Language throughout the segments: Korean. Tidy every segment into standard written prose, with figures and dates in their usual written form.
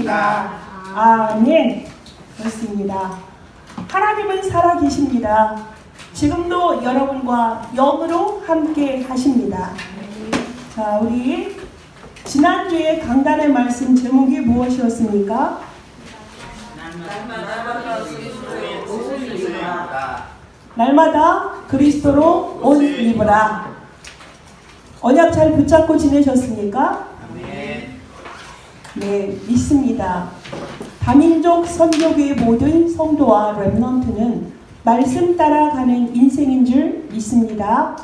있습니다. 아멘. 그렇습니다. 하나님은 살아계십니다. 지금도 여러분과 영으로 함께 하십니다. 자, 우리 지난주에 강단의 말씀 제목이 무엇이었습니까? 날마다 그리스도로 옷 입으라. 언약 잘 붙잡고 지내셨습니까? 네, 믿습니다. 다민족 선교교회 모든 성도와 렘넌트는 말씀 따라가는 인생인 줄 믿습니다.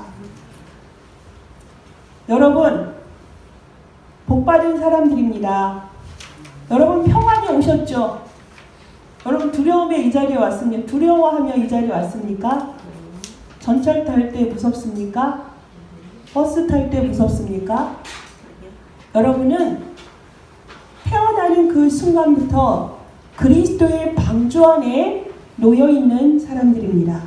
여러분, 복받은 사람들입니다. 여러분 평안히 오셨죠? 여러분 두려움에 이 자리에 왔습니까? 두려워하며 이 자리에 왔습니까? 전철 탈 때 무섭습니까? 버스 탈 때 무섭습니까? 여러분은 태어나는 그 순간부터 그리스도의 방주 안에 놓여있는 사람들입니다.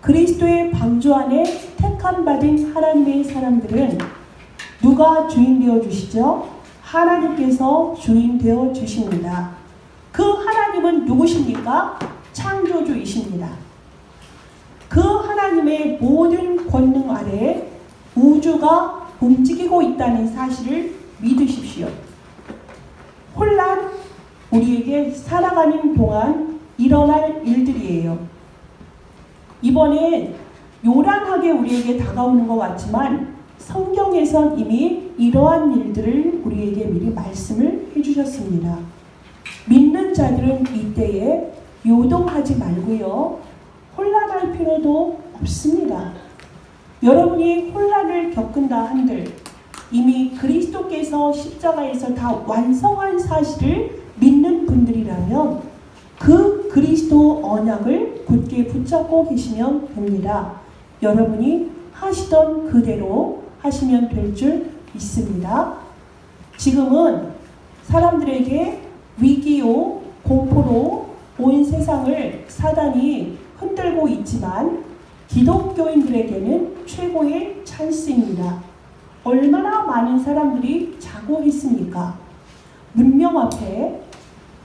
그리스도의 방주 안에 택함받은 하나님의 사람들은 누가 주인 되어 주시죠? 하나님께서 주인 되어 주십니다. 그 하나님은 누구십니까? 창조주이십니다. 그 하나님의 모든 권능 아래 우주가 움직이고 있다는 사실을 믿으십시오. 혼란, 우리에게 살아가는 동안 일어날 일들이에요. 이번엔 요란하게 우리에게 다가오는 것 같지만 성경에선 이미 이러한 일들을 우리에게 미리 말씀을 해주셨습니다. 믿는 자들은 이때에 요동하지 말고요. 혼란할 필요도 없습니다. 여러분이 혼란을 겪은다 한들 이미 그리스도께서 십자가에서 다 완성한 사실을 믿는 분들이라면 그 그리스도 언약을 굳게 붙잡고 계시면 됩니다. 여러분이 하시던 그대로 하시면 될 줄 믿습니다. 지금은 사람들에게 위기요, 공포로 온 세상을 사단이 흔들고 있지만 기독교인들에게는 최고의 찬스입니다. 얼마나 많은 사람들이 자고 있습니까? 문명 앞에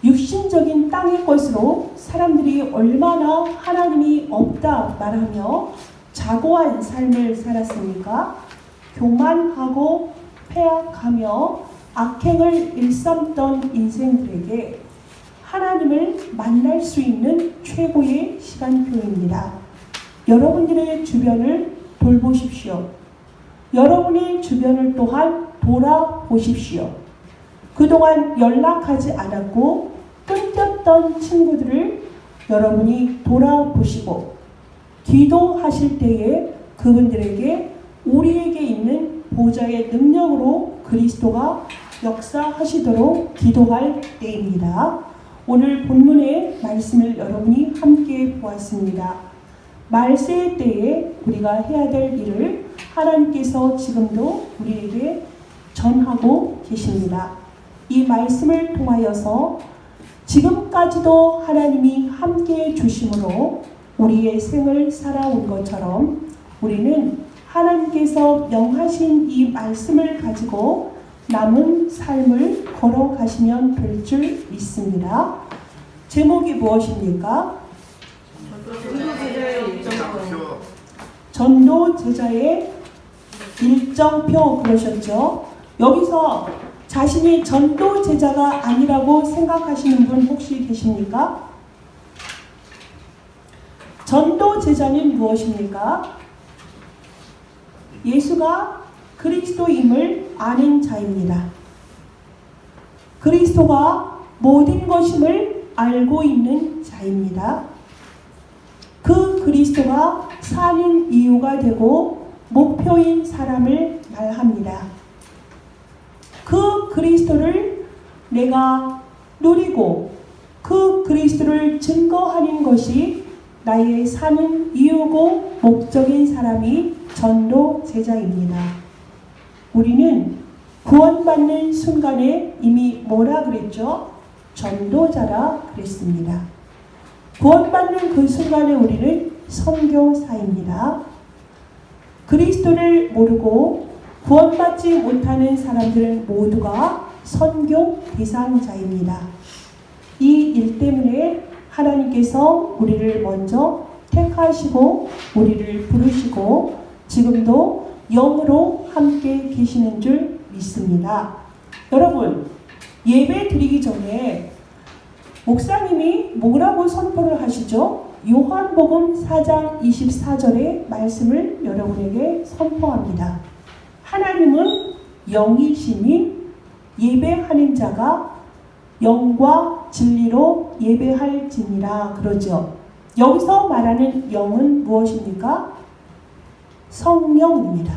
육신적인 땅의 것으로 사람들이 얼마나 하나님이 없다 말하며 자고한 삶을 살았습니까? 교만하고 패악하며 악행을 일삼던 인생들에게 하나님을 만날 수 있는 최고의 시간표입니다. 여러분들의 주변을 돌보십시오. 여러분의 주변을 또한 돌아보십시오. 그동안 연락하지 않았고 끊겼던 친구들을 여러분이 돌아보시고 기도하실 때에 그분들에게 우리에게 있는 보좌의 능력으로 그리스도가 역사하시도록 기도할 때입니다. 오늘 본문의 말씀을 여러분이 함께 보았습니다. 말세의 때에 우리가 해야 될 일을 하나님께서 지금도 우리에게 전하고 계십니다. 이 말씀을 통하여서 지금까지도 하나님이 함께해 주심으로 우리의 생을 살아온 것처럼 우리는 하나님께서 명하신 이 말씀을 가지고 남은 삶을 걸어가시면 될 줄 믿습니다. 제목이 무엇입니까? 전도 제자의 일정표 그러셨죠? 여기서 자신이 전도 제자가 아니라고 생각하시는 분 혹시 계십니까? 전도 제자는 무엇입니까? 예수가 그리스도임을 아는 자입니다. 그리스도가 모든 것임을 알고 있는 자입니다. 그 그리스도가 사는 이유가 되고 목표인 사람을 말합니다. 그 그리스도를 내가 누리고 그 그리스도를 증거하는 것이 나의 사는 이유고 목적인 사람이 전도 제자입니다. 우리는 구원받는 순간에 이미 뭐라 그랬죠? 전도자라 그랬습니다. 구원받는 그 순간에 우리는 선교사입니다. 그리스도를 모르고 구원받지 못하는 사람들은 모두가 선교 대상자입니다. 이 일 때문에 하나님께서 우리를 먼저 택하시고 우리를 부르시고 지금도 영으로 함께 계시는 줄 믿습니다. 여러분, 예배 드리기 전에 목사님이 뭐라고 선포를 하시죠? 요한복음 4장 24절의 말씀을 여러분에게 선포합니다. 하나님은 영이시니 예배하는 자가 영과 진리로 예배할지니라 그러죠. 여기서 말하는 영은 무엇입니까? 성령입니다.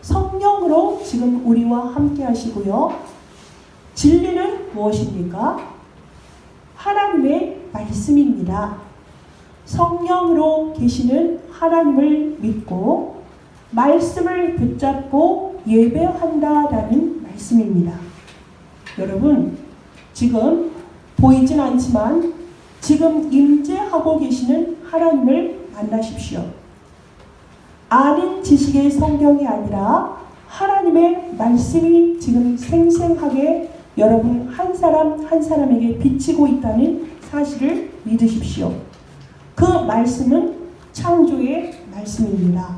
성령으로 지금 우리와 함께 하시고요. 진리는 무엇입니까? 하나님의 말씀입니다. 성령으로 계시는 하나님을 믿고 말씀을 붙잡고 예배한다라는 말씀입니다. 여러분, 지금 보이진 않지만 지금 임재하고 계시는 하나님을 만나십시오. 아는 지식의 성경이 아니라 하나님의 말씀이 지금 생생하게 여러분 한 사람 한 사람에게 비치고 있다는 사실을 믿으십시오. 그 말씀은 창조의 말씀입니다.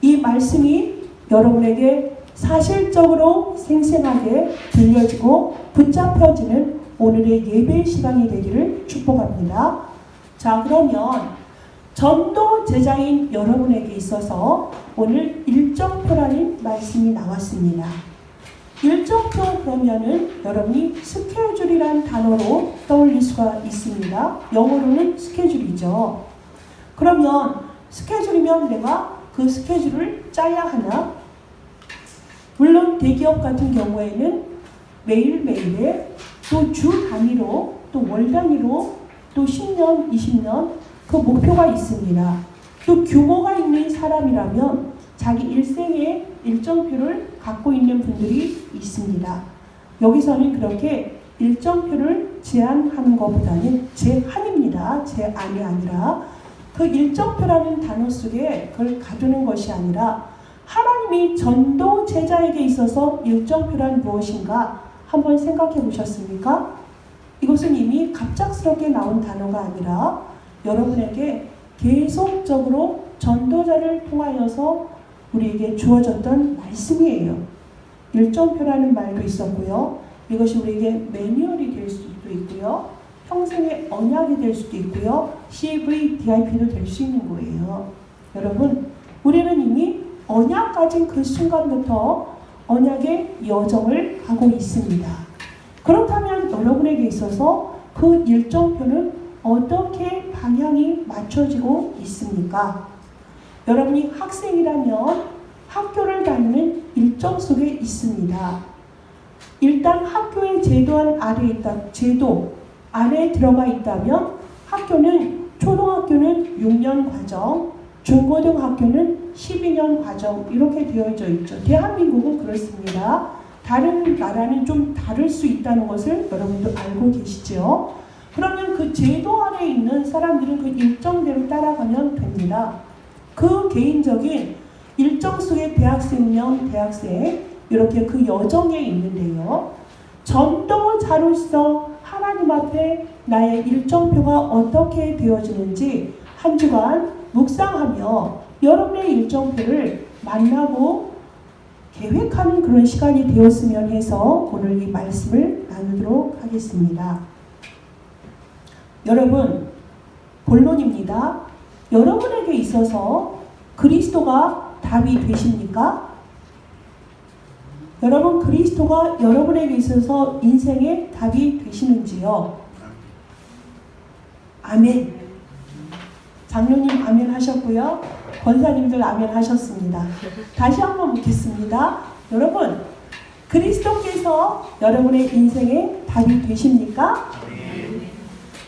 이 말씀이 여러분에게 사실적으로 생생하게 들려지고 붙잡혀지는 오늘의 예배 시간이 되기를 축복합니다. 자, 그러면 전도 제자인 여러분에게 있어서 오늘 일정표라는 말씀이 나왔습니다. 일정표 그러면은 여러분이 스케줄이란 단어로 떠올릴 수가 있습니다. 영어로는 스케줄이죠. 그러면 스케줄이면 내가 그 스케줄을 짜야 하나? 물론 대기업 같은 경우에는 매일매일에 또 주 단위로 또 월 단위로 또 10년, 20년 그 목표가 있습니다. 또 규모가 있는 사람이라면 자기 일생의 일정표를 갖고 있는 분들이 있습니다. 여기서는 그렇게 일정표를 제한하는 것보다는 제한입니다. 제한이 아니라 그 일정표라는 단어 속에 그걸 가두는 것이 아니라 하나님이 전도 제자에게 있어서 일정표란 무엇인가 한번 생각해 보셨습니까? 이것은 이미 갑작스럽게 나온 단어가 아니라 여러분에게 계속적으로 전도자를 통하여서 우리에게 주어졌던 말씀이에요. 일정표라는 말도 있었고요. 이것이 우리에게 매뉴얼이 될 수도 있고요. 평생의 언약이 될 수도 있고요. CV, DIP도 될 수 있는 거예요. 여러분, 우리는 이미 언약 가진 그 순간부터 언약의 여정을 가고 있습니다. 그렇다면 여러분에게 있어서 그 일정표는 어떻게 방향이 맞춰지고 있습니까? 여러분이 학생이라면 학교를 다니는 일정 속에 있습니다. 일단 학교의 제도 안에 들어가 있다면 학교는 초등학교는 6년 과정, 중고등학교는 12년 과정 이렇게 되어져 있죠. 대한민국은 그렇습니다. 다른 나라는 좀 다를 수 있다는 것을 여러분도 알고 계시죠? 그러면 그 제도 안에 있는 사람들은 그 일정대로 따라가면 됩니다. 그 개인적인 일정 속의 대학생이면 대학생 이렇게 그 여정에 있는데요. 전도자로서 하나님 앞에 나의 일정표가 어떻게 되어지는지 한 주간 묵상하며 여러분의 일정표를 만나고 계획하는 그런 시간이 되었으면 해서 오늘 이 말씀을 나누도록 하겠습니다. 여러분, 본론입니다. 여러분에게 있어서 그리스도가 답이 되십니까? 여러분, 그리스도가 여러분에게 있어서 인생의 답이 되시는지요? 아멘. 장로님 아멘 하셨고요. 권사님들 아멘 하셨습니다. 다시 한번 묻겠습니다. 여러분, 그리스도께서 여러분의 인생의 답이 되십니까?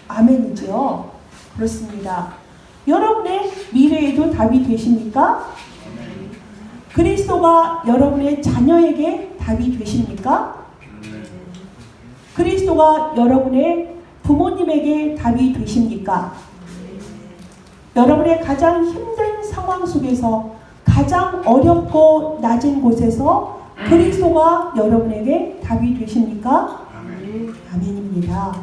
아멘이죠. 그렇습니다. 여러분의 미래에도 답이 되십니까? 그리스도가 여러분의 자녀에게 답이 되십니까? 그리스도가 여러분의 부모님에게 답이 되십니까? 여러분의 가장 힘든 상황 속에서 가장 어렵고 낮은 곳에서 그리스도가 여러분에게 답이 되십니까? 아멘입니다.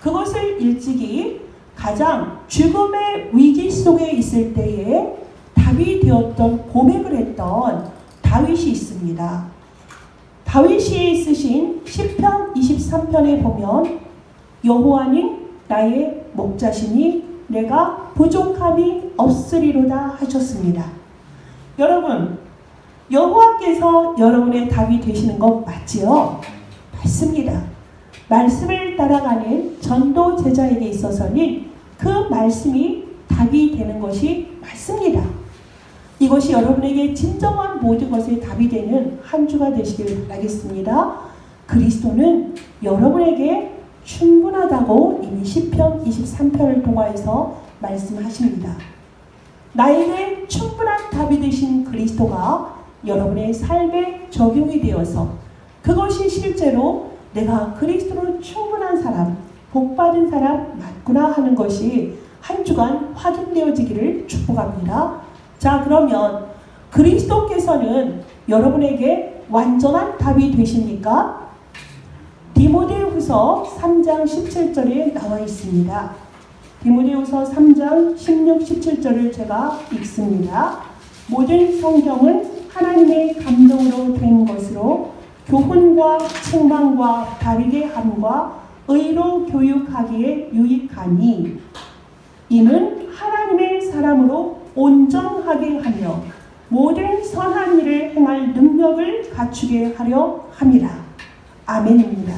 그것을 일찍이 가장 죽음의 위기 속에 있을 때에 답이 되었던 고백을 했던 다윗이 있습니다. 다윗이 쓰신 시편 23편에 보면 여호와님 나의 목자시니 내가 부족함이 없으리로다 하셨습니다. 여러분, 여호와께서 여러분의 답이 되시는 것 맞지요? 맞습니다. 말씀을 따라가는 전도 제자에게 있어서는 그 말씀이 답이 되는 것이 맞습니다. 이것이 여러분에게 진정한 모든 것에 답이 되는 한 주가 되시길 바라겠습니다. 그리스도는 여러분에게 충분하다고 이미 시편 23편을 통하여서 말씀하십니다. 나에게 충분한 답이 되신 그리스도가 여러분의 삶에 적용이 되어서 그것이 실제로 내가 그리스도로 충분한 사람, 복받은 사람 맞구나 하는 것이 한 주간 확인되어지기를 축복합니다. 자, 그러면 그리스도께서는 여러분에게 완전한 답이 되십니까? 디모데후서 3장 17절에 나와 있습니다. 디모데후서 3장 16, 17절을 제가 읽습니다. 모든 성경은 하나님의 감동으로 된 것으로 교훈과 책망과 바르게 함과 의로 교육하기에 유익하니 이는 하나님의 사람으로 온전하게 하며 모든 선한 일을 행할 능력을 갖추게 하려 함이라. 아멘입니다.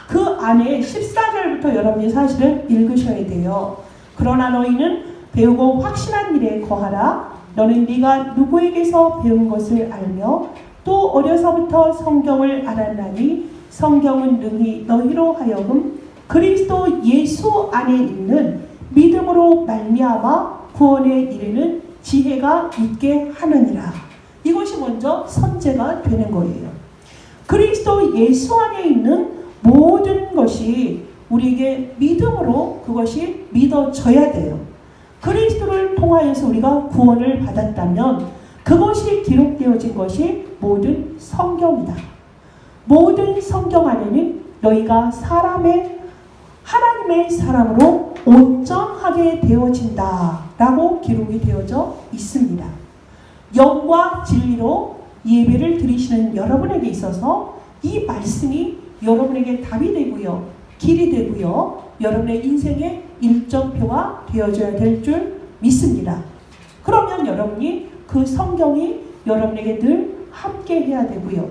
그 안에 14절부터 여러분이 사실은 읽으셔야 돼요. 그러나 너희는 배우고 확신한 일에 거하라. 너는 네가 누구에게서 배운 것을 알며 또 어려서부터 성경을 알았나니 성경은 능히 너희로 하여금 그리스도 예수 안에 있는 믿음으로 말미암아 구원에 이르는 지혜가 있게 하느니라. 이것이 먼저 선제가 되는 거예요. 그리스도 예수 안에 있는 모든 것이 우리에게 믿음으로 그것이 믿어져야 돼요. 그리스도를 통하여서 우리가 구원을 받았다면 그것이 기록되어진 것이 모든 성경이다. 모든 성경 안에는 너희가 하나님의 사람으로 온전하게 되어진다 라고 기록이 되어져 있습니다. 영과 진리로 예배를 드리시는 여러분에게 있어서 이 말씀이 여러분에게 답이 되고요, 길이 되고요, 여러분의 인생의 일정표가 되어져야 될 줄 믿습니다. 그러면 여러분이 그 성경이 여러분에게 늘 함께 해야 되고요,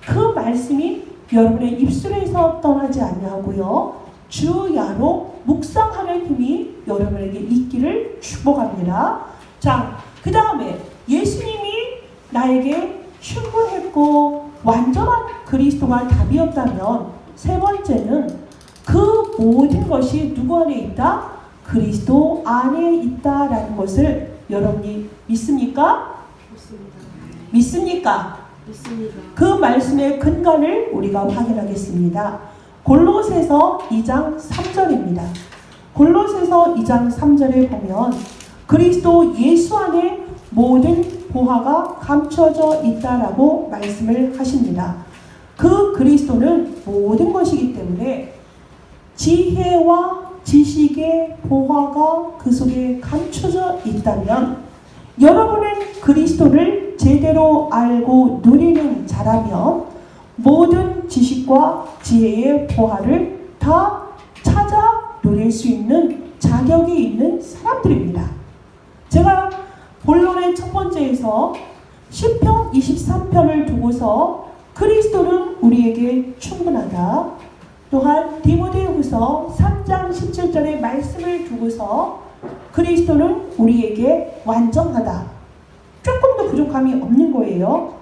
그 말씀이 여러분의 입술에서 떠나지 아니하고요, 주야로 묵상하는 힘이 여러분에게 있기를 축복합니다. 자, 그 다음에 예수님이 나에게 충분했고 완전한 그리스도가 답이었다면 세 번째는 그 모든 것이 누구 안에 있다? 그리스도 안에 있다라는 것을 여러분이 믿습니까? 믿습니까? 믿습니다. 그 말씀의 근간을 우리가 확인하겠습니다. 골로새서 2장 3절입니다. 골로새서 2장 3절에 보면 그리스도 예수 안에 모든 보화가 감춰져 있다라고 말씀을 하십니다. 그 그리스도는 모든 것이기 때문에 지혜와 지식의 보화가 그 속에 감춰져 있다면 여러분은 그리스도를 제대로 알고 누리는 자라면 모든 지식과 지혜의 보화를 다 찾아 누릴 수 있는 자격이 있는 사람들입니다. 제가 본론의 첫 번째에서 시편 23편을 두고서 그리스도는 우리에게 충분하다. 또한 디모데후서 3장 17절의 말씀을 두고서 그리스도는 우리에게 완전하다. 조금도 부족함이 없는 거예요.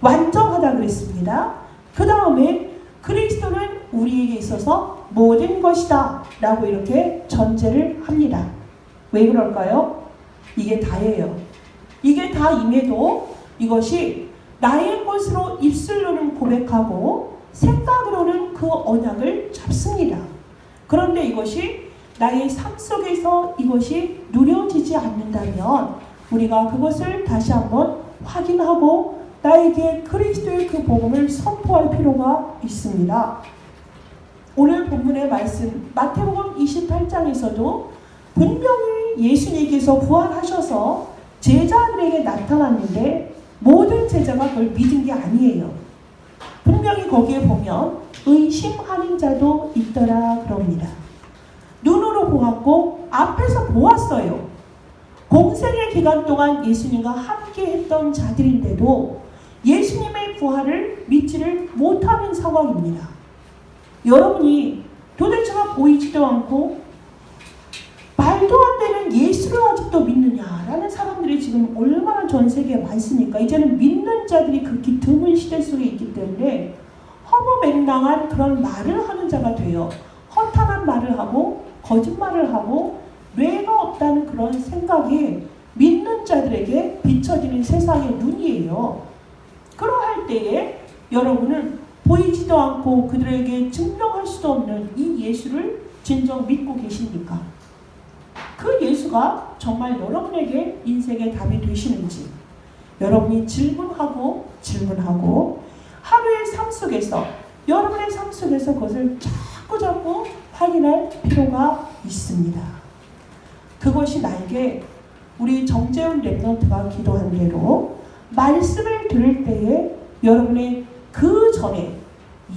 완전하다 그랬습니다. 그 다음에 그리스도는 우리에게 있어서 모든 것이다 라고 이렇게 전제를 합니다. 왜 그럴까요? 이게 다예요. 이게 다임에도 이것이 나의 것으로 입술로는 고백하고 생각으로는 그 언약을 잡습니다. 그런데 이것이 나의 삶 속에서 이것이 누려지지 않는다면 우리가 그것을 다시 한번 확인하고 나에게 그리스도의 그 복음을 선포할 필요가 있습니다. 오늘 본문의 말씀 마태복음 28장에서도 분명히 예수님께서 부활하셔서 제자들에게 나타났는데 모든 제자가 그걸 믿은 게 아니에요. 분명히 거기에 보면 의심하는 자도 있더라 그럽니다. 눈으로 보았고 앞에서 보았어요. 공생의 기간 동안 예수님과 함께 했던 자들인데도 예수님의 부활을 믿지를 못하는 상황입니다. 여러분이 도대체가 보이지도 않고 말도 안 되는 예수를 아직도 믿느냐라는 사람들이 지금 얼마나 전 세계에 많습니까? 이제는 믿는 자들이 극히 드문 시대 속에 있기 때문에 허무맹랑한 그런 말을 하는 자가 돼요. 허탄한 말을 하고 거짓말을 하고 뇌가 없다는 그런 생각이 믿는 자들에게 비춰지는 세상의 눈이에요. 그러할 때에 여러분은 보이지도 않고 그들에게 증명할 수도 없는 이 예수를 진정 믿고 계십니까? 그 예수가 정말 여러분에게 인생의 답이 되시는지 여러분이 질문하고 하루의 삶 속에서 여러분의 삶 속에서 그것을 자꾸 확인할 필요가 있습니다. 그것이 나에게 우리 정재훈 랩런트가 기도한 대로 말씀을 들을 때에 여러분의 그 전에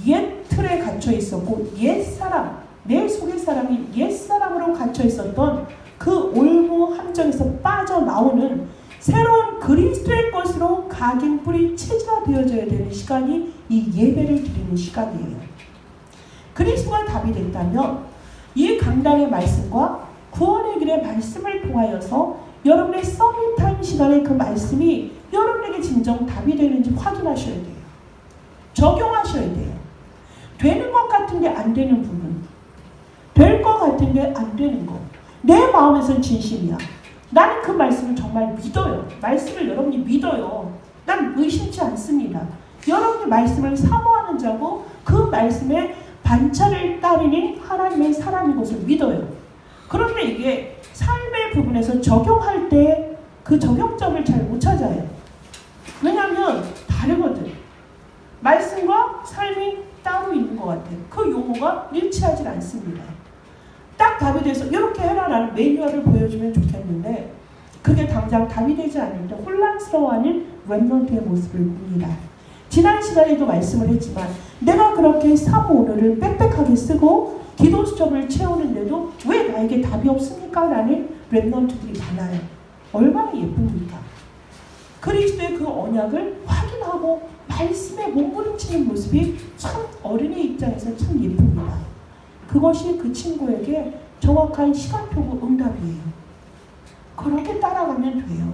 옛 틀에 갇혀 있었고 옛사람, 내 속의 사람이 옛사람으로 갇혀 있었던 그 올무 함정에서 빠져나오는 새로운 그리스도의 것으로 각인뿌리 체질화되어져야 되는 시간이 이 예배를 드리는 시간이에요. 그리스도가 답이 됐다면 이 강단의 말씀과 구원의 길의 말씀을 통하여서 여러분의 서밋타임 시간에 그 말씀이 여러분에게 진정 답이 되는지 확인하셔야 돼요. 적용하셔야 돼요. 되는 것 같은데 안 되는 부분, 될 것 같은데 안 되는 것, 내 마음에선 진심이야. 나는 그 말씀을 정말 믿어요. 말씀을 여러분이 믿어요. 난 의심치 않습니다. 여러분이 말씀을 사모하는 자고 그 말씀의 반차를 따르는 하나님의 사람인 것을 믿어요. 그런데 이게 삶의 부분에서 적용할 때 그 적용점을 잘 못 찾아요. 왜냐하면 다르거든. 말씀과 삶이 따로 있는 것 같아요. 그 용어가 일치하지 않습니다. 딱 답이 돼서 이렇게 해라라는 매뉴얼을 보여주면 좋겠는데 그게 당장 답이 되지 않을 때 혼란스러워하는 랩런트의 모습을 봅니다. 지난 시간에도 말씀을 했지만 내가 그렇게 사모오늘을 빽빽하게 쓰고 기도 수첩을 채우는데도 왜 나에게 답이 없습니까? 라는 랩런트들이 많아요. 얼마나 예쁩니까? 그리스도의 그 언약을 확인하고 말씀에 몸부림치는 모습이 참 어른의 입장에서 참 예쁩니다. 그것이 그 친구에게 정확한 시간표고 응답이에요. 그렇게 따라가면 돼요.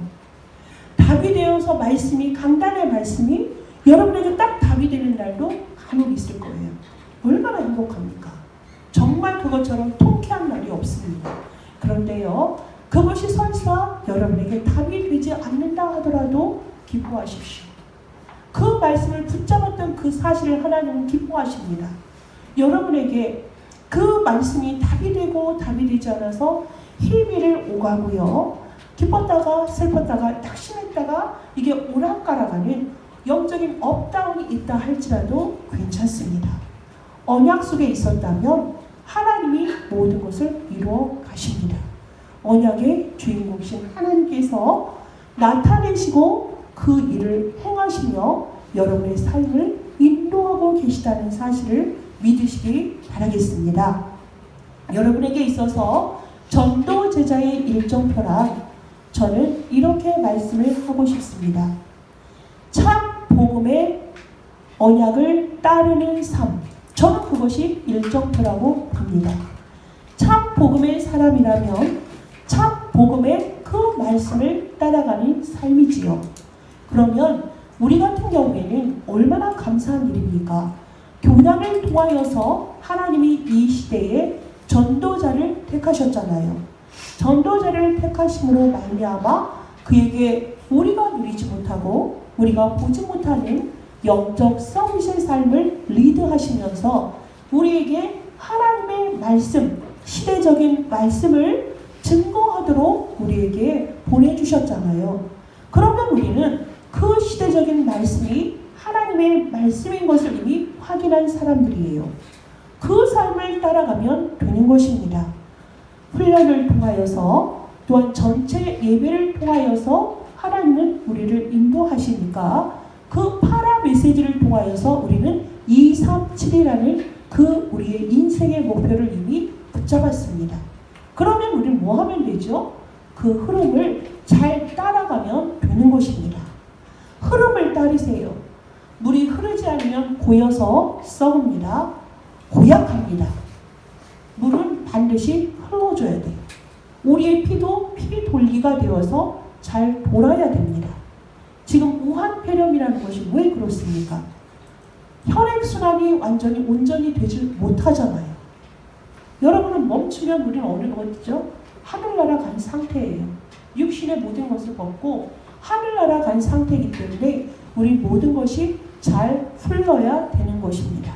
답이 되어서 말씀이, 강단의 말씀이 여러분에게 딱 답이 되는 날도 간혹 있을 거예요. 얼마나 행복합니까? 정말 그것처럼 통쾌한 날이 없습니다. 그런데요, 그것이 설사 여러분에게 답이 되지 않는다 하더라도 기뻐하십시오. 그 말씀을 붙잡았던 그 사실을 하나님은 기뻐하십니다. 여러분에게 그 말씀이 답이 되고 답이 되지 않아서 희미를 오가고요. 기뻤다가 슬펐다가 낙심했다가 이게 오락가락하는 영적인 업다운이 있다 할지라도 괜찮습니다. 언약 속에 있었다면 하나님이 모든 것을 이루어 가십니다. 언약의 주인공이신 하나님께서 나타내시고 그 일을 행하시며 여러분의 삶을 인도하고 계시다는 사실을 믿으시기 바라겠습니다. 여러분에게 있어서 전도 제자의 일정표란 저는 이렇게 말씀을 하고 싶습니다. 참 복음의 언약을 따르는 삶, 저는 그것이 일정표라고 봅니다. 참 복음의 사람이라면 참 복음의 그 말씀을 따라가는 삶이지요. 그러면 우리 같은 경우에는 얼마나 감사한 일입니까? 교단을 통하여서 하나님이 이 시대에 전도자를 택하셨잖아요. 전도자를 택하심으로 말미암아 그에게 우리가 누리지 못하고 우리가 보지 못하는 영적 서밋의 삶을 리드하시면서 우리에게 하나님의 말씀, 시대적인 말씀을 증거하도록 우리에게 보내주셨잖아요. 그러면 우리는 그 그 시대적인 말씀이 하나님의 말씀인 것을 이미 확인한 사람들이에요. 그 삶을 따라가면 되는 것입니다. 훈련을 통하여서 또한 전체 예배를 통하여서 하나님은 우리를 인도하시니까 그 파라 메시지를 통하여서 우리는 237이라는 그 우리의 인생의 목표를 이미 붙잡았습니다. 그러면 우리는 뭐 하면 되죠? 그 흐름을 잘 따라가면 되는 것입니다. 흐름을 따르세요. 물이 흐르지 않으면 고여서 썩습니다. 고약합니다. 물은 반드시 흘러줘야 돼요. 우리의 피도 피 돌기가 되어서 잘 돌아야 됩니다. 지금 무한폐렴이라는 것이 왜 그렇습니까? 혈액순환이 완전히 온전히 되지 못하잖아요. 여러분은 멈추면 우리는 어느 것이죠? 하늘나라 간 상태예요. 육신의 모든 것을 벗고 하늘나라 간 상태이기 때문에 우리 모든 것이 잘 흘러야 되는 것입니다.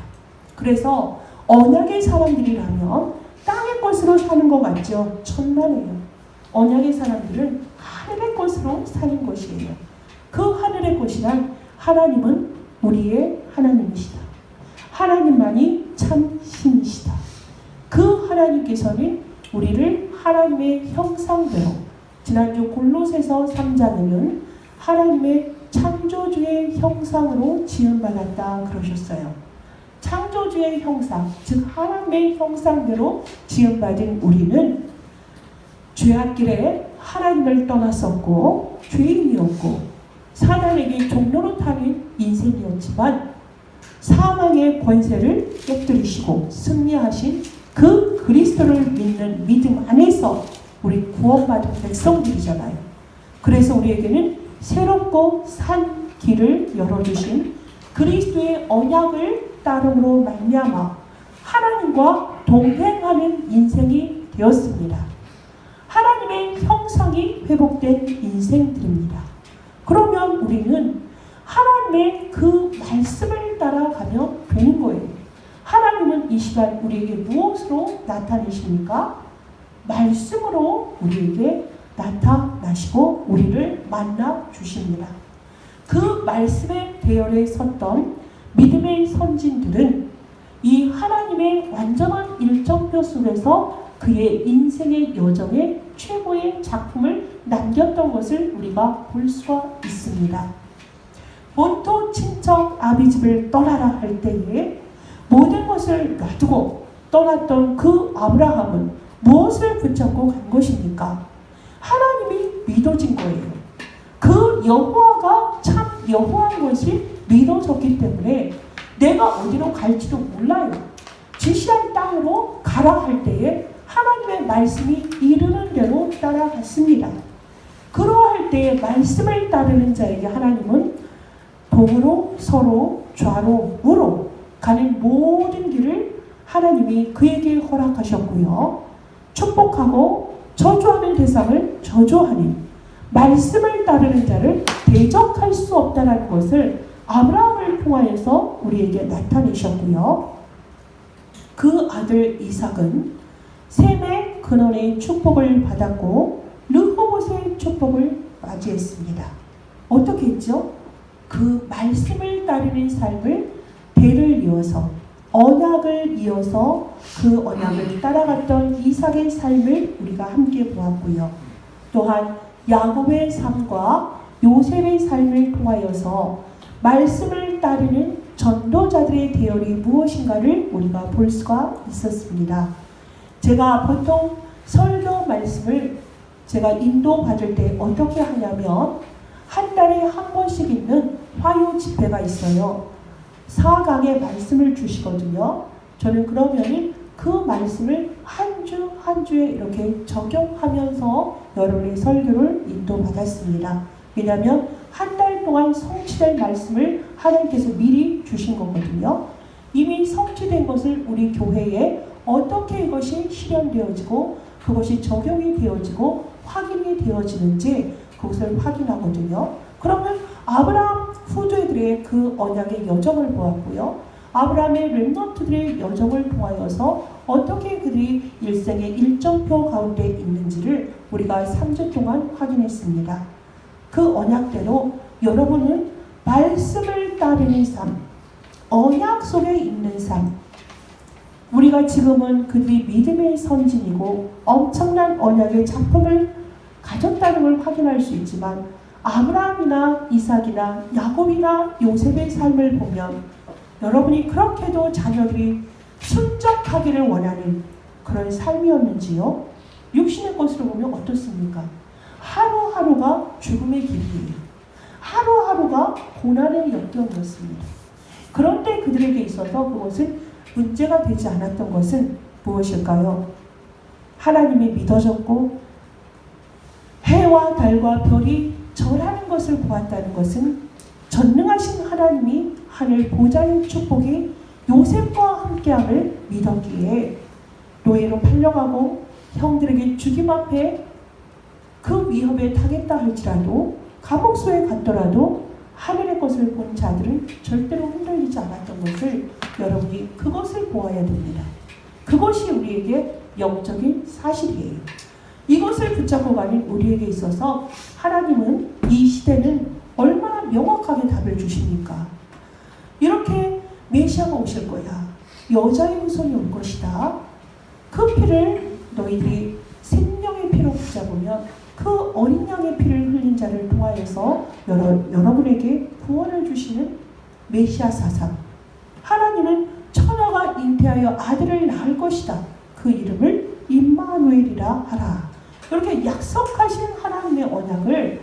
그래서 언약의 사람들이라면 땅의 것으로 사는 것 같죠? 천만에요. 언약의 사람들은 하늘의 것으로 사는 것이에요. 그 하늘의 것이란 하나님은 우리의 하나님이시다. 하나님만이 참 신이시다. 그 하나님께서는 우리를 하나님의 형상대로, 지난주 골로새서 3장에는 하나님의 창조주의 형상으로 지음받았다 그러셨어요. 창조주의 형상, 즉 하나님의 형상대로 지음받은 우리는 죄악길에 하나님을 떠났었고 죄인이었고 사단에게 종로로 타는 인생이었지만 사망의 권세를 깨뜨리시고 승리하신 그 그리스도를 믿는 믿음 안에서 우리 구원받은 백성들이잖아요. 그래서 우리에게는 새롭고 산 길을 열어주신 그리스도의 언약을 따름으로 말미암아 하나님과 동행하는 인생이 되었습니다. 하나님의 형상이 회복된 인생들입니다. 그러면 우리는 하나님의 그 말씀을 따라가면 되는 거예요. 하나님은 이 시간 우리에게 무엇으로 나타내십니까? 말씀으로 우리에게 나타나시고 우리를 만나 주십니다. 그 말씀의 대열에 섰던 믿음의 선진들은 이 하나님의 완전한 일정표 속에서 그의 인생의 여정에 최고의 작품을 남겼던 것을 우리가 볼 수가 있습니다. 본토 친척 아비 집을 떠나라 할 때에 모든 것을 놔두고 떠났던 그 아브라함은 무엇을 붙잡고 간 것입니까? 하나님이 믿어진 거예요. 그 여호와가 참 여호와인 것이 믿어졌기 때문에 내가 어디로 갈지도 몰라요. 지시한 땅으로 가라 할 때에 하나님의 말씀이 이르는 대로 따라갔습니다. 그러할 때에 말씀을 따르는 자에게 하나님은 동으로 서로 좌로 우로 가는 모든 길을 하나님이 그에게 허락하셨고요. 축복하고 저주하는 대상을 저주하니 말씀을 따르는 자를 대적할 수 없다는 것을 아브라함을 통하여서 우리에게 나타내셨고요. 그 아들 이삭은 셈의 근원의 축복을 받았고 르호봇의 축복을 맞이했습니다. 어떻게 했죠? 그 말씀을 따르는 삶을 대를 이어서 언약을 이어서 그 언약을 따라갔던 이삭의 삶을 우리가 함께 보았고요. 또한 야곱의 삶과 요셉의 삶을 통하여서 말씀을 따르는 전도자들의 대열이 무엇인가를 우리가 볼 수가 있었습니다. 제가 보통 설교 말씀을 제가 인도받을 때 어떻게 하냐면 한 달에 한 번씩 있는 화요 집회가 있어요. 4강의 말씀을 주시거든요. 저는 그러면은 그 말씀을 한 주 한 주에 이렇게 적용하면서 여러분의 설교를 인도받았습니다. 왜냐하면 한 달 동안 성취될 말씀을 하나님께서 미리 주신 거거든요. 이미 성취된 것을 우리 교회에 어떻게 이것이 실현되어지고 그것이 적용이 되어지고 확인이 되어지는지 그것을 확인하거든요. 그러면 아브라함 후대들의 그 언약의 여정을 보았고요. 아브라함의 렘넌트들의 여정을 통하여서 어떻게 그들이 일생의 일정표 가운데 있는지를 우리가 3주 동안 확인했습니다. 그 언약대로 여러분은 말씀을 따르는 삶, 언약 속에 있는 삶, 우리가 지금은 그들이 믿음의 선진이고 엄청난 언약의 작품을 가졌다는 걸 확인할 수 있지만 아브라함이나 이삭이나 야곱이나 요셉의 삶을 보면 여러분이 그렇게도 자녀들이 순적하기를 원하는 그런 삶이었는지요? 육신의 것으로 보면 어떻습니까? 하루하루가 죽음의 길이에요. 하루하루가 고난의 역경이었습니다. 그런데 그들에게 있어서 그것은 문제가 되지 않았던 것은 무엇일까요? 하나님이 믿어졌고 해와 달과 별이 절하는 것을 보았다는 것은 전능하신 하나님이 하늘 보좌의 축복이 요셉과 함께함을 믿었기에 노예로 팔려가고 형들에게 죽임 앞에 그 위협에 당했다 할지라도 감옥소에 갔더라도 하늘의 것을 본 자들은 절대로 흔들리지 않았던 것을 여러분이 그것을 보아야 됩니다. 그것이 우리에게 영적인 사실이에요. 이것을 붙잡고 가는 우리에게 있어서 하나님은 이 시대는 얼마나 명확하게 답을 주십니까? 이렇게 메시아가 오실 거야. 여자의 후손이 올 것이다. 그 피를 너희들이 생명의 피로 붙잡으면 그 어린 양의 피를 흘린 자를 통하여서 여러분에게 구원을 주시는 메시아 사상. 하나님은 처녀가 잉태하여 아들을 낳을 것이다. 그 이름을 임마누엘이라 하라. 이렇게 약속하신 하나님의 언약을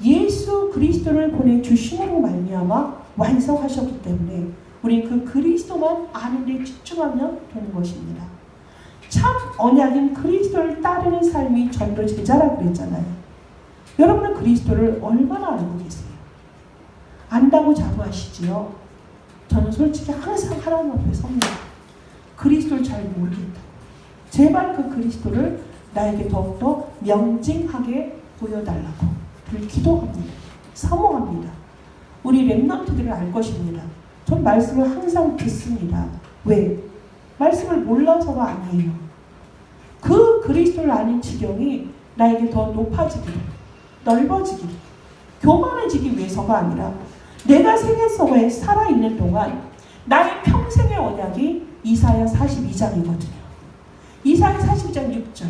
예수 그리스도를 보내주심으로 말미암아 완성하셨기 때문에 우리 그 그리스도만 아는 데 집중하면 되는 것입니다. 참 언약인 그리스도를 따르는 삶이 전도 제자라 그랬잖아요. 여러분은 그리스도를 얼마나 알고 계세요? 안다고 자부하시지요? 저는 솔직히 항상 하나님 앞에 섭니다. 그리스도를 잘 모르겠다. 제발 그 그리스도를 나에게 더욱더 명징하게 보여달라고 늘 기도합니다. 사모합니다. 우리 렘넌트들을 알 것입니다. 전 말씀을 항상 듣습니다. 왜? 말씀을 몰라서가 아니에요. 그 그리스도를 아는 지경이 나에게 더 높아지기를, 넓어지기를, 교만해지기 위해서가 아니라 내가 생애 속에 살아있는 동안 나의 평생의 언약이 이사야 42장이거든요. 이사야 42장 6절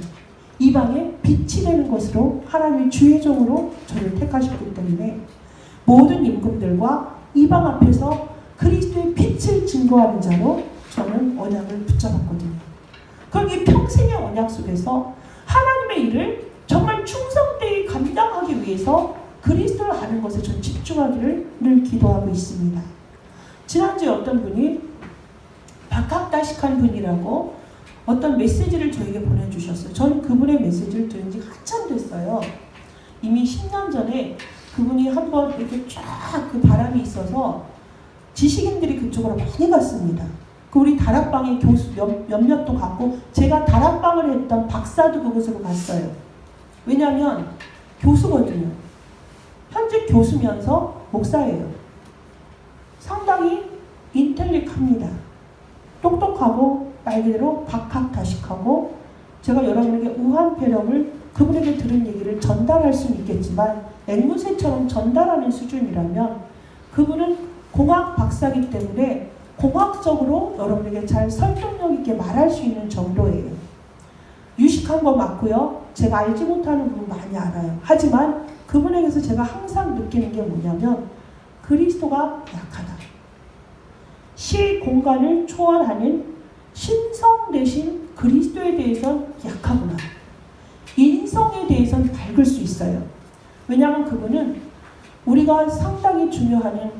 이방에 빛이 되는 것으로 하나님의 주의 종으로 저를 택하셨기 때문에 모든 임금들과 이방 앞에서 그리스도의 빛을 증거하는 자로 저는 언약을 붙잡았거든요. 그럼 이 평생의 언약 속에서 하나님의 일을 정말 충성되이 감당하기 위해서 그리스도를 아는 것에 전 집중하기를 늘 기도하고 있습니다. 지난주에 어떤 분이 박학다식한 분이라고 어떤 메시지를 저에게 보내주셨어요. 저는 그분의 메시지를 들은 지 한참 됐어요. 이미 10년 전에 그분이 한번 이렇게 쫙 그 바람이 있어서 지식인들이 그쪽으로 많이 갔습니다. 그 우리 다락방에 교수 몇몇도 갔고 제가 다락방을 했던 박사도 그곳으로 갔어요. 왜냐하면 교수거든요. 현직 교수면서 목사예요. 상당히 인텔릭합니다. 똑똑하고 말 그대로 박학다식하고 제가 여러분에게 우한폐렴을 그분에게 들은 얘기를 전달할 수는 있겠지만 앵무새처럼 전달하는 수준이라면 그분은 공학 박사이기 때문에 공학적으로 여러분에게 잘 설득력 있게 말할 수 있는 정도예요. 유식한 거 맞고요. 제가 알지 못하는 부분 많이 알아요. 하지만 그분에게서 제가 항상 느끼는 게 뭐냐면 그리스도가 약하다. 시 공간을 초월하는 신성 대신 그리스도에 대해서는 약하구나. 인성에 대해서는 밝을 수 있어요. 왜냐하면 그분은 우리가 상당히 중요하는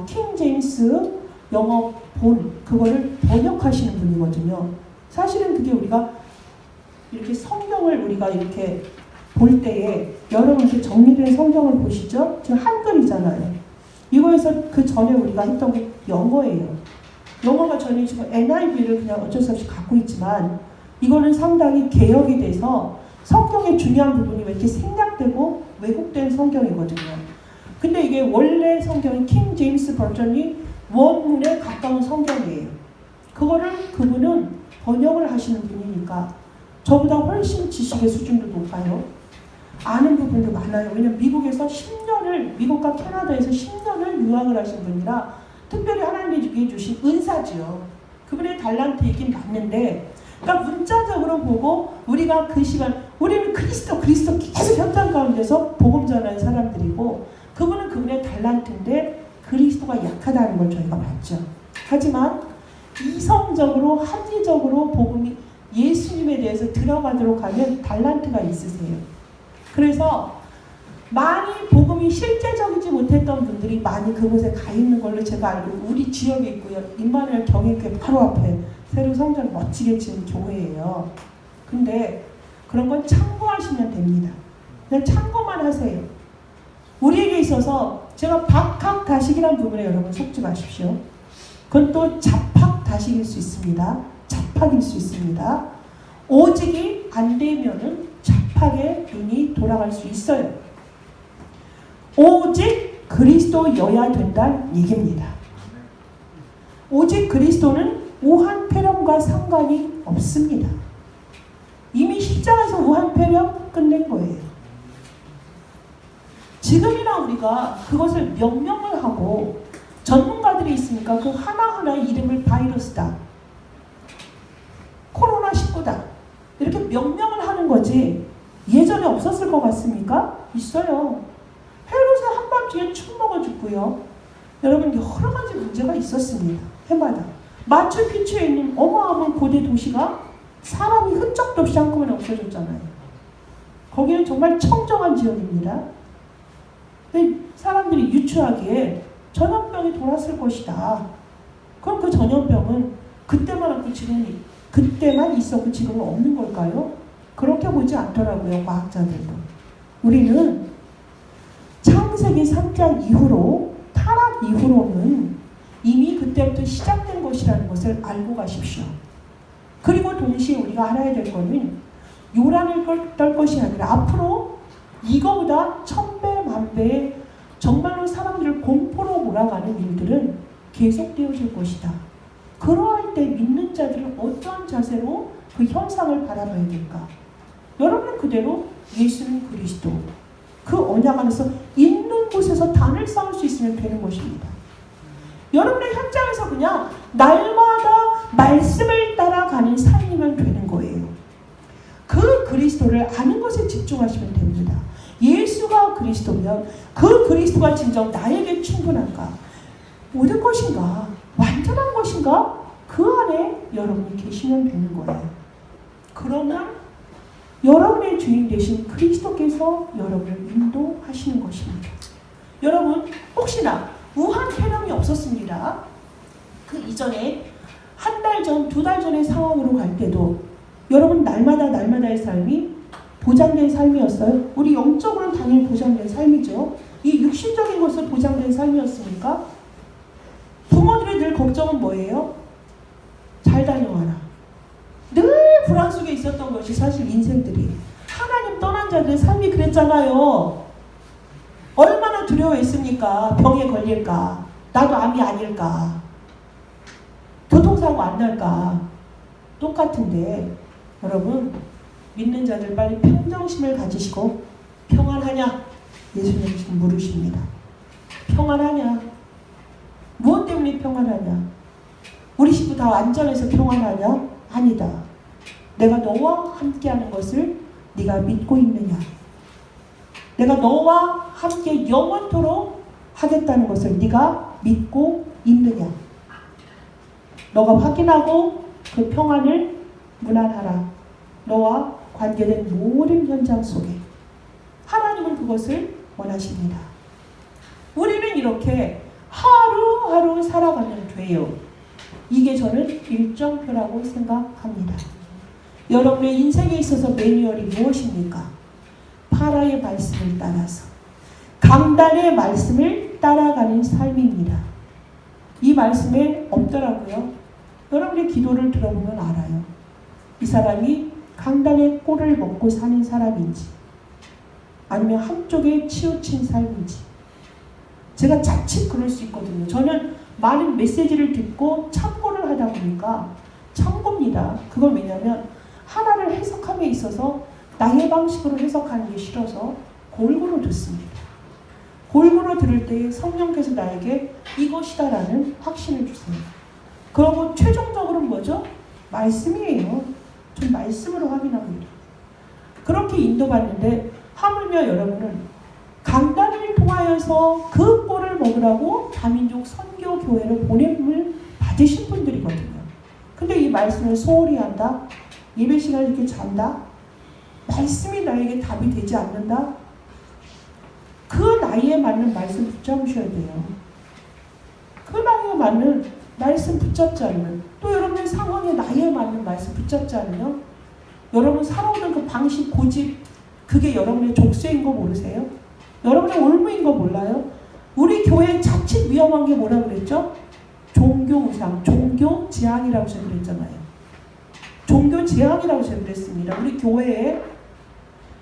킹 제임스 영어 본 그거를 번역하시는 분이거든요. 사실은 그게 우리가 이렇게 성경을 우리가 이렇게 볼 때에 여러분 이렇게 정리된 성경을 보시죠? 지금 한글이잖아요. 이거에서 그 전에 우리가 했던 게 영어예요. 영어가 저는 지금 NIV를 그냥 어쩔 수 없이 갖고 있지만 이거는 상당히 개혁이 돼서 성경의 중요한 부분이 왜 이렇게 생략되고 왜곡된 성경이거든요. 근데 이게 원래 성경인 킹 제임스 버전이 원문에 가까운 성경이에요. 그거를 그분은 번역을 하시는 분이니까 저보다 훨씬 지식의 수준도 높아요. 아는 부분도 많아요. 왜냐면 미국에서 10년을, 미국과 캐나다에서 10년을 유학을 하신 분이라 특별히 하나님이 주신 은사지요. 그분의 달란트이긴 맞는데, 그러니까 문자적으로 보고 우리가 그 시간, 우리는 그리스도 계속 현장 가운데서 복음 전하는 사람들이고, 그분은 그분의 달란트인데 그리스도가 약하다는 걸 저희가 봤죠. 하지만 이성적으로 합리적으로 복음이 예수님에 대해서 들어가도록 하면 달란트가 있으세요. 그래서 많이 복음이 실제적이지 못했던 분들이 많이 그곳에 가 있는 걸로 제가 알고, 우리 지역에 있고요. 임마누엘 경인교회 바로 앞에 새로 성전 멋지게 지은 교회예요. 근데 그런 건 참고하시면 됩니다. 그냥 참고만 하세요. 우리에게 있어서 제가 박학다식이라는 부분에 여러분 속지 마십시오. 그건 또 잡학다식일 수 있습니다. 잡학일 수 있습니다. 오직이 안 되면은 잡학의 눈이 돌아갈 수 있어요. 오직 그리스도여야 된다는 얘기입니다. 오직 그리스도는 우한폐렴과 상관이 없습니다. 이미 십자가에서 우한폐렴 끝낸 거예요. 지금이나 우리가 그것을 명명을 하고 전문가들이 있으니까 그 하나하나 이름을 바이러스다, 코로나19다 이렇게 명명을 하는 거지, 예전에 없었을 것 같습니까? 있어요. 헤롯의 한밤중에 축 먹어 죽고요. 여러분, 여러 가지 문제가 있었습니다. 해마다. 마추픽추에 있는 어마어마한 고대 도시가 사람이 흔적도 없이 한꺼번에 없어졌잖아요. 거기는 정말 청정한 지역입니다. 근데 사람들이 유추하기에 전염병이 돌았을 것이다. 그럼 그 전염병은 그때만 없고 지금, 그때만 있었고 지금은 없는 걸까요? 그렇게 보지 않더라고요, 과학자들도. 우리는 창세기 3장 이후로, 타락 이후로는 이미 그때부터 시작된 것이라는 것을 알고 가십시오. 그리고 동시에 우리가 알아야 될 것은 요란을 떨 것이 아니라 앞으로 이거보다 천배 만배의 정말로 사람들을 공포로 몰아가는 일들은 계속되어질 것이다. 그러할 때 믿는 자들은 어떠한 자세로 그 현상을 바라봐야 될까? 여러분은 그대로 예수는 그리스도, 그 언약 안에서 있는 곳에서 단을 쌓을 수 있으면 되는 것입니다. 여러분의 현장에서 그냥 날마다 말씀을 따라가는 삶이면 되는 거예요. 그 그리스도를 아는 것에 집중하시면 됩니다. 예수가 그리스도면 그 그리스도가 진정 나에게 충분한가? 모든 것인가? 완전한 것인가? 그 안에 여러분이 계시면 되는 거예요. 그러면 여러분의 주인 되신 그리스도께서 여러분을 인도하시는 것입니다. 여러분, 혹시나 우한폐렴이 없었습니다. 그 이전에 한 달 전, 두 달 전의 상황으로 갈 때도 여러분 날마다의 삶이 보장된 삶이었어요? 우리 영적으로는 당연히 보장된 삶이죠. 이 육신적인 것은 보장된 삶이었습니까? 부모들의 늘 걱정은 뭐예요? 잘 다녀와라. 늘 불안 속에 있었던 것이 사실 인생들이. 하나님 떠난 자들의 삶이 그랬잖아요. 얼마나 두려워했습니까? 병에 걸릴까? 나도 암이 아닐까? 교통사고 안 날까? 똑같은데 여러분, 믿는 자들 빨리 평정심을 가지시고 평안하냐? 예수님 지금 물으십니다. 평안하냐? 무엇 때문에 평안하냐? 우리 식구 다 안전해서 평안하냐? 아니다. 내가 너와 함께하는 것을 네가 믿고 있느냐? 내가 너와 함께 영원토록 하겠다는 것을 네가 믿고 있느냐? 너가 확인하고 그 평안을 문안하라. 너와 관계된 모든 현장 속에 하나님은 그것을 원하십니다. 우리는 이렇게 하루하루 살아가면 돼요. 이게 저는 일정표라고 생각합니다. 여러분의 인생에 있어서 매뉴얼이 무엇입니까? 파라의 말씀을 따라서, 강단의 말씀을 따라가는 삶입니다. 이 말씀에 없더라고요. 여러분의 기도를 들어보면 알아요. 이 사람이 강단의 꼴을 먹고 사는 사람인지 아니면 한쪽에 치우친 삶인지. 제가 자칫 그럴 수 있거든요. 저는 많은 메시지를 듣고 참고를 하다 보니까 참고입니다. 그건 왜냐하면 하나를 해석함에 있어서 나의 방식으로 해석하는 게 싫어서 골고루 듣습니다. 골고루 들을 때 성령께서 나에게 이것이다라는 확신을 주세요. 그리고 최종적으로는 뭐죠? 말씀이에요. 전 말씀으로 확인합니다. 그렇게 인도받는데 하물며 여러분은 강단을 통하여서 그 꼴을 먹으라고 다민족 선교교회를 보냄을 받으신 분들이거든요. 근데 이 말씀을 소홀히 한다? 예배 시간에 이렇게 잔다? 말씀이 나에게 답이 되지 않는다? 그 나이에 맞는 말씀 붙잡으셔야 돼요. 그 나이에 맞는 말씀 붙잡지 않으면, 또 여러분의 상황에 나이에 맞는 말씀 붙잡지 않으면 여러분 살아오는 그 방식, 고집, 그게 여러분의 족쇄인 거 모르세요? 여러분의 올무인 거 몰라요? 우리 교회 자칫 위험한 게 뭐라고 그랬죠? 종교우상, 종교지향이라고 제가 그랬잖아요. 종교지향이라고 제가 그랬습니다. 우리 교회에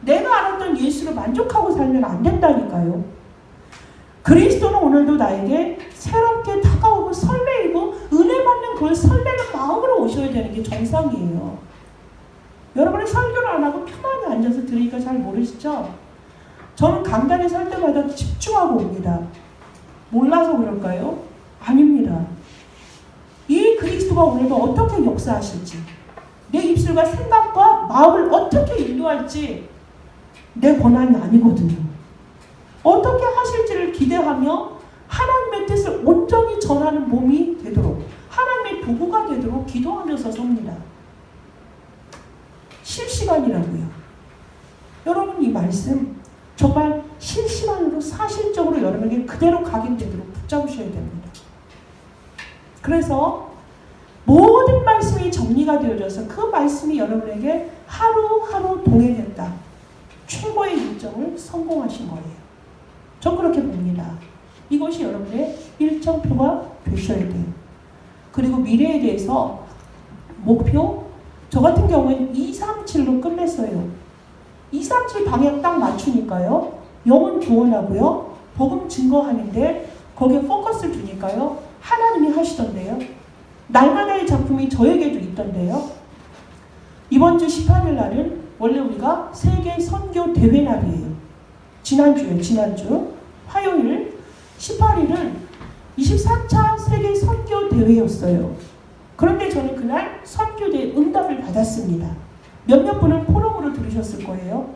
내가 알았던 예수를 만족하고 살면 안 된다니까요. 그리스도는 오늘도 나에게 새롭게 다가오고 설레이고 은혜 받는 그걸 설레는 마음으로 오셔야 되는 게 정상이에요. 여러분이 설교를 안 하고 편안히 앉아서 들으니까 잘 모르시죠? 저는 강단에 설 때마다 집중하고 옵니다. 몰라서 그럴까요? 아닙니다. 이 그리스도가 오늘도 어떻게 역사하실지, 내 입술과 생각과 마음을 어떻게 인도할지 내 권한이 아니거든요. 어떻게 하실지를 기대하며 하나님의 뜻을 온전히 전하는 몸이 되도록, 하나님의 도구가 되도록 기도하면서 섭니다. 실시간이라고요. 여러분 이 말씀 정말 실시간으로 사실적으로 여러분에게 그대로 각인되도록 붙잡으셔야 됩니다. 그래서 모든 말씀이 정리가 되어져서 그 말씀이 여러분에게 하루하루 동행했다. 최고의 일정을 성공하신 거예요. 전 그렇게 봅니다. 이것이 여러분의 일정표가 되셔야 돼요. 그리고 미래에 대해서 목표, 저 같은 경우에는 237로 끝냈어요. 237 방향 딱 맞추니까요. 영혼 구원하고요. 복음 증거하는데 거기에 포커스를 두니까요. 하나님이 하시던데요. 날마다의 작품이 저에게도 있던데요. 이번 주 18일 날은 원래 우리가 세계 선교 대회 날이에요. 지난주 화요일 18일은 24차 세계 선교 대회였어요. 그런데 저는 그날 선교대 응답을 받았습니다. 몇몇 분은 포럼으로 들으셨을 거예요.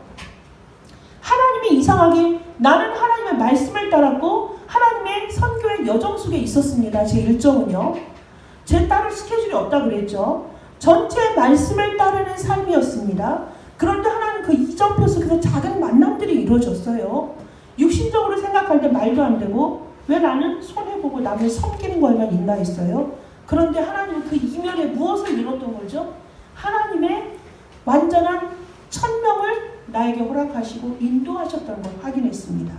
하나님이 이상하게 나는 하나님의 말씀을 따랐고 하나님의 선교의 여정 속에 있었습니다. 제 일정은요. 제 따를 스케줄이 없다 그랬죠. 전체 말씀을 따르는 삶이었습니다. 그런데 하나님 그 이정표 속에서 작은 만남들이 이루어졌어요. 육신적으로 생각할 때 말도 안 되고 왜 나는 손해보고 남을 섬기는 거에만 있나 했어요. 그런데 하나님은 그 이면에 무엇을 이뤘던 거죠? 하나님의 완전한 천명을 나에게 허락하시고 인도하셨다는 걸 확인했습니다.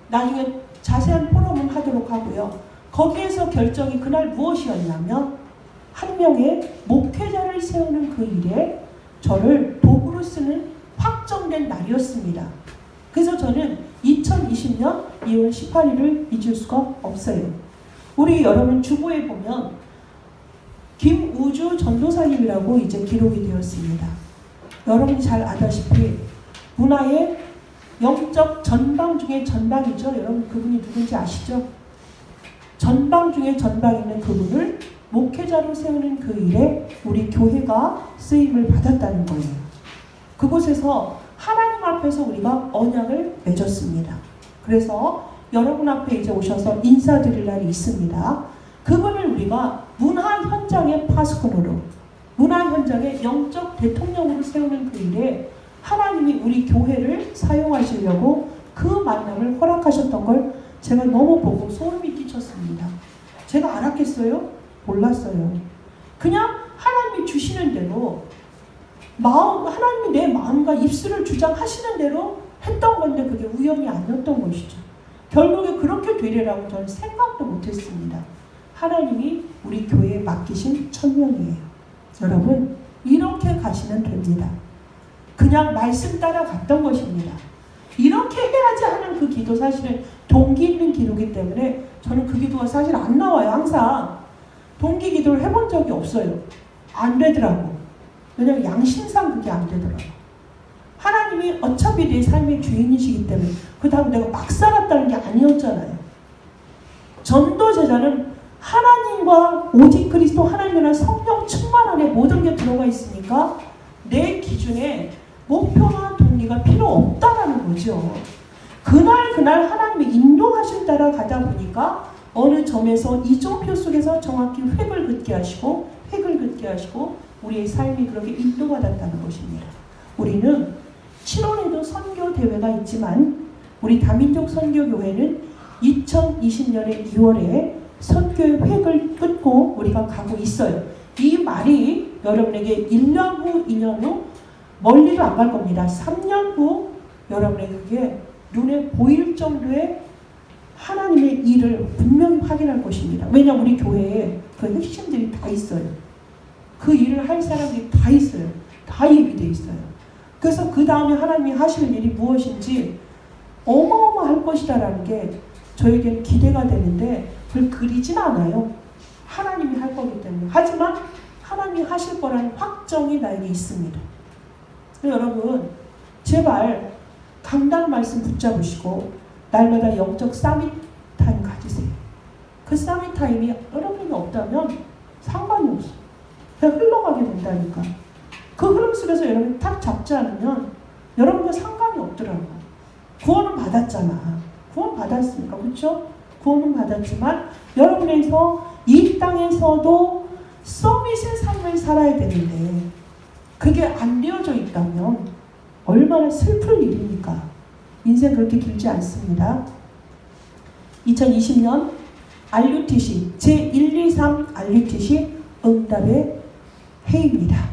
나중에 자세한 포럼은 하도록 하고요. 거기에서 결정이 그날 무엇이었냐면 한 명의 목회자를 세우는 그 일에 저를 도구로 쓰는 확정된 날이었습니다. 그래서 저는 2020년 2월 18일을 잊을 수가 없어요. 우리 여러분 주보에 보면 김우주 전도사님이라고 이제 기록이 되었습니다. 여러분이 잘 아다시피 문화의 영적 전방 중에 전방이죠. 여러분 그분이 누군지 아시죠? 전방 중에 전방 있는 그분을 목회자로 세우는 그 일에 우리 교회가 쓰임을 받았다는 거예요. 그곳에서 하나님 앞에서 우리가 언약을 맺었습니다. 그래서 여러분 앞에 이제 오셔서 인사드릴 날이 있습니다. 그분을 우리가 문화 현장의 파수꾼으로, 문화 현장의 영적 대통령으로 세우는 그 일에 하나님이 우리 교회를 사용하시려고 그 만남을 허락하셨던 걸 제가 너무 보고 소름이 끼쳤습니다. 제가 알았겠어요? 몰랐어요. 그냥 하나님이 주시는 대로 하나님이 내 마음과 입술을 주장하시는 대로 했던 건데 그게 우연이 아니었던 것이죠. 결국에 그렇게 되리라고 저는 생각도 못했습니다. 하나님이 우리 교회에 맡기신 천명이에요. 여러분 이렇게 가시면 됩니다. 그냥 말씀 따라 갔던 것입니다. 이렇게 해야지 하는 그 기도 사실은 동기 있는 기도이기 때문에 저는 그 기도가 사실 안 나와요. 항상 동기 기도를 해본 적이 없어요. 안 되더라고. 왜냐면 양심상 그게 안 되더라고. 하나님이 어차피 내 삶의 주인이시기 때문에 그 다음 내가 막 살았다는 게 아니었잖아요. 전도 제자는 하나님과 오직 그리스도 하나님이라는 성령 충만 안에 모든 게 들어가 있으니까 내 기준에 목표나 동리가 필요 없다라는 거죠. 그날 하나님의 인도하심 따라 가다 보니까 어느 점에서 이종표 속에서 정확히 획을 긋게 하시고 우리의 삶이 그렇게 인도받았다는 것입니다. 우리는 7월에도 선교 대회가 있지만 우리 다민족 선교교회는 2020년의 2월에 선교의 획을 끊고 우리가 가고 있어요. 이 말이 여러분에게 1년 후, 2년 후 멀리도 안 갈 겁니다. 3년 후 여러분에게 그게 눈에 보일 정도의 하나님의 일을 분명히 확인할 것입니다. 왜냐하면 우리 교회에 그 핵심들이 다 있어요. 그 일을 할 사람들이 다 있어요. 다 예비되어 있어요. 그래서 그 다음에 하나님이 하시는 일이 무엇인지 어마어마할 것이다라는 게 저에게는 기대가 되는데 그걸 그리진 않아요. 하나님이 할 거기 때문에. 하지만 하나님이 하실 거라는 확정이 나에게 있습니다. 여러분 제발 강단 말씀 붙잡으시고 날마다 영적 서밋 타임 가지세요. 그 서밋 타임이 여러분이 없다면 상관이 없어요. 그냥 흘러가게 된다니까. 그 흐름 속에서 여러분이 탁 잡지 않으면 여러분과 상관이 없더라고. 구원은 받았잖아. 구원 받았으니까. 그렇죠? 구원은 받았지만 여러분에서 이 땅에서도 서밋의 삶을 살아야 되는데 그게 안 되어져 있다면 얼마나 슬플 일입니까? 인생 그렇게 길지 않습니다. 2020년 RUTC 제123 RUTC 응답의 해입니다.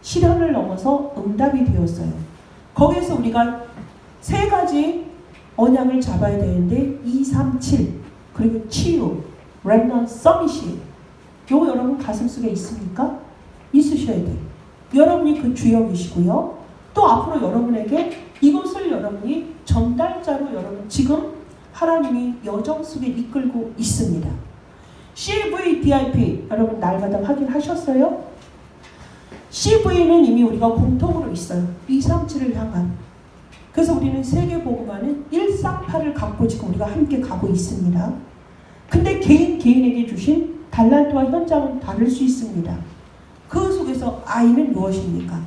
시련을 넘어서 응답이 되었어요. 거기에서 우리가 세 가지 언약을 잡아야 되는데 237 그리고 치유 렘넌트 서밋이 요거 여러분 가슴속에 있습니까? 있으셔야 돼요. 여러분이 그 주역이시고요. 또 앞으로 여러분에게 이것을 여러분이 전달자로 여러분 지금 하나님이 여정 속에 이끌고 있습니다. CVDIP 여러분 날마다 확인하셨어요? CV는 이미 우리가 공통으로 있어요. 237을 향한. 그래서 우리는 세계복음화는 138을 갖고 지금 우리가 함께 가고 있습니다. 근데 개인에게 주신 달란트와 현장은 다를 수 있습니다. 그 속에서 I는 무엇입니까?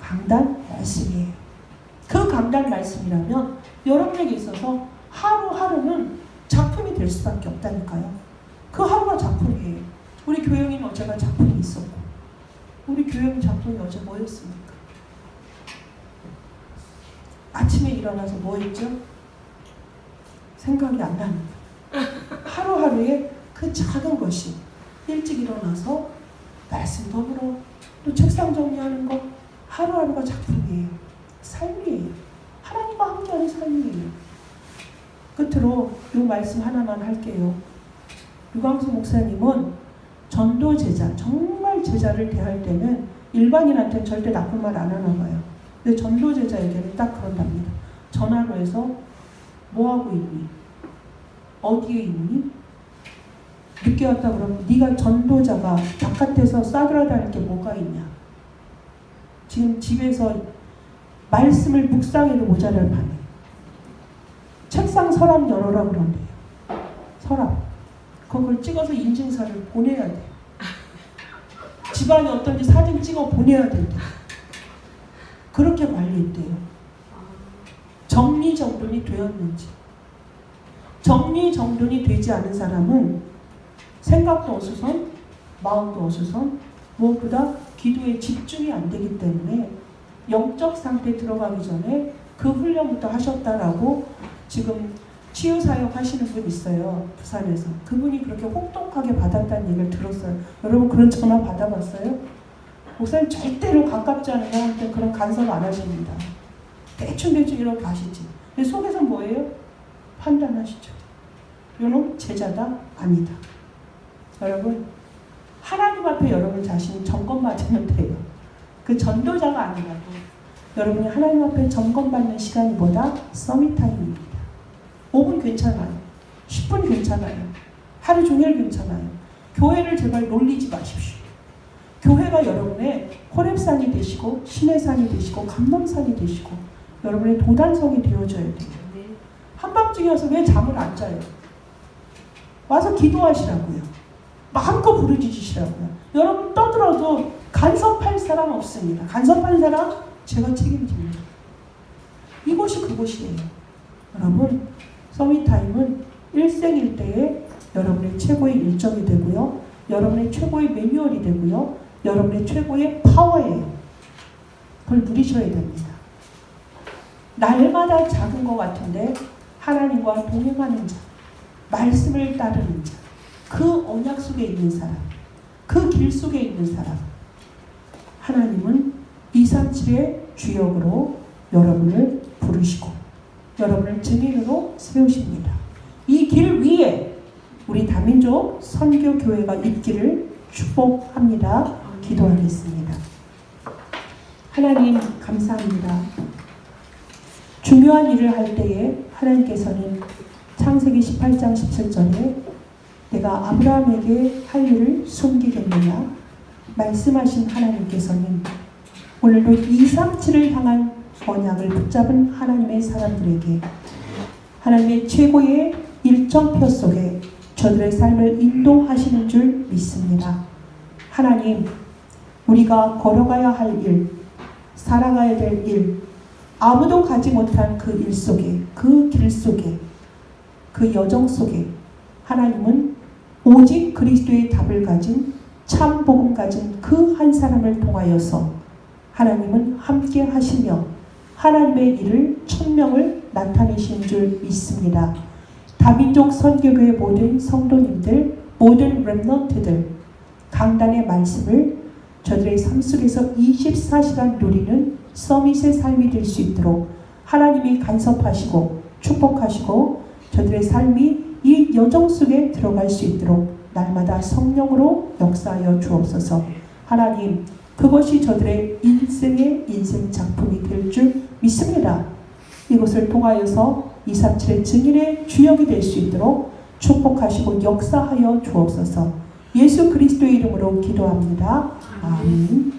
강단 말씀이에요. 그 강단 말씀이라면 여러분에게 있어서 하루하루는 작품이 될 수밖에 없다니까요. 그 하루가 작품이에요. 우리 교영이는 어제가 작품이 있었고 우리 교영 작품이 어제 뭐였습니까? 아침에 일어나서 뭐 했죠? 생각이 안 납니다. 하루하루에 그 작은 것이 일찍 일어나서 말씀 더불어 또 책상 정리하는 것 하루하루가 작품이에요. 삶이에요. 하나님과 함께하는 삶이에요. 끝으로 이 말씀 하나만 할게요. 유광수 목사님은 전도 제자, 정말 제자를 대할 때는 일반인한테는 절대 나쁜 말 안 하나 봐요. 근데 전도 제자에게는 딱 그런답니다. 전화로 해서 뭐하고 있니? 어디에 있니? 늦게 왔다 그러면 네가 전도자가 바깥에서 싸돌아다닐 게 뭐가 있냐? 지금 집에서 말씀을 묵상해도 모자랄 판에 책상 서랍 열어라 그런대요. 서랍. 그걸 찍어서 인증사를 보내야 돼. 집안이 어떤지 사진 찍어 보내야 된대. 그렇게 관리했대요. 정리정돈이 되었는지. 정리정돈이 되지 않은 사람은 생각도 어수선, 마음도 어수선, 무엇보다 기도에 집중이 안 되기 때문에 영적 상태에 들어가기 전에 그 훈련부터 하셨다라고 지금 치유사역 하시는 분 있어요. 부산에서. 그분이 그렇게 혹독하게 받았다는 얘기를 들었어요. 여러분 그런 전화 받아봤어요? 목사님 절대로 가깝지 않은 사람한테 그런 간섭 안 하십니다. 대충대충 이렇게 가시지. 근데 속에서 뭐예요? 판단하시죠. 이놈 제자다? 아니다. 여러분 하나님 앞에 여러분 자신이 점검 맞으면 돼요. 그 전도자가 아니라도 여러분이 하나님 앞에 점검받는 시간이 뭐다? 서밋타임입니다. 5분 괜찮아요. 10분 괜찮아요. 하루 종일 괜찮아요. 교회를 제발 놀리지 마십시오. 교회가 여러분의 호렙산이 되시고 시내산이 되시고 감람산이 되시고 여러분의 도단성이 되어줘야 돼요. 한밤중에 와서 왜 잠을 안 자요? 와서 기도하시라고요. 마음껏 부르짖으시라고요. 여러분 떠들어도 간섭할 사람 없습니다. 간섭할 사람 제가 책임집니다. 이곳이 그곳이에요. 여러분 서밋타임은 일생일대의 여러분의 최고의 일정이 되고요. 여러분의 최고의 매뉴얼이 되고요. 여러분의 최고의 파워예요. 그걸 누리셔야 됩니다. 날마다 작은 것 같은데 하나님과 동행하는 자, 말씀을 따르는 자, 그 언약 속에 있는 사람, 그 길 속에 있는 사람, 하나님은 237의 주역으로 여러분을 부르시고 여러분을 증인으로 세우십니다. 이 길 위에 우리 다민족 선교교회가 있기를 축복합니다. 기도하겠습니다. 하나님 감사합니다. 중요한 일을 할 때에 하나님께서는 창세기 18장 17절에 내가 아브라함에게 할 일을 숨기겠느냐 말씀하신 하나님께서는 오늘도 237을 향한 언약을 붙잡은 하나님의 사람들에게 하나님의 최고의 일정표 속에 저들의 삶을 인도하시는 줄 믿습니다. 하나님, 우리가 걸어가야 할 일, 살아가야 될 일, 아무도 가지 못한 그 일 속에, 그 길 속에, 그 여정 속에 하나님은 오직 그리스도의 답을 가진 참 복음 가진 그 한 사람을 통하여서 하나님은 함께 하시며 하나님의 일을 천명을 나타내신 줄 믿습니다. 다민족 선교교회 모든 성도님들, 모든 렘넌트들 강단의 말씀을 저들의 삶 속에서 24시간 누리는 서밋의 삶이 될 수 있도록 하나님이 간섭하시고 축복하시고 저들의 삶이 이 여정 속에 들어갈 수 있도록 날마다 성령으로 역사하여 주옵소서. 하나님, 그것이 저들의 인생의 인생 작품이 될 줄 믿습니다. 이것을 통하여서 237의 증인의 주역이 될 수 있도록 축복하시고 역사하여 주옵소서. 예수 그리스도의 이름으로 기도합니다. 아멘.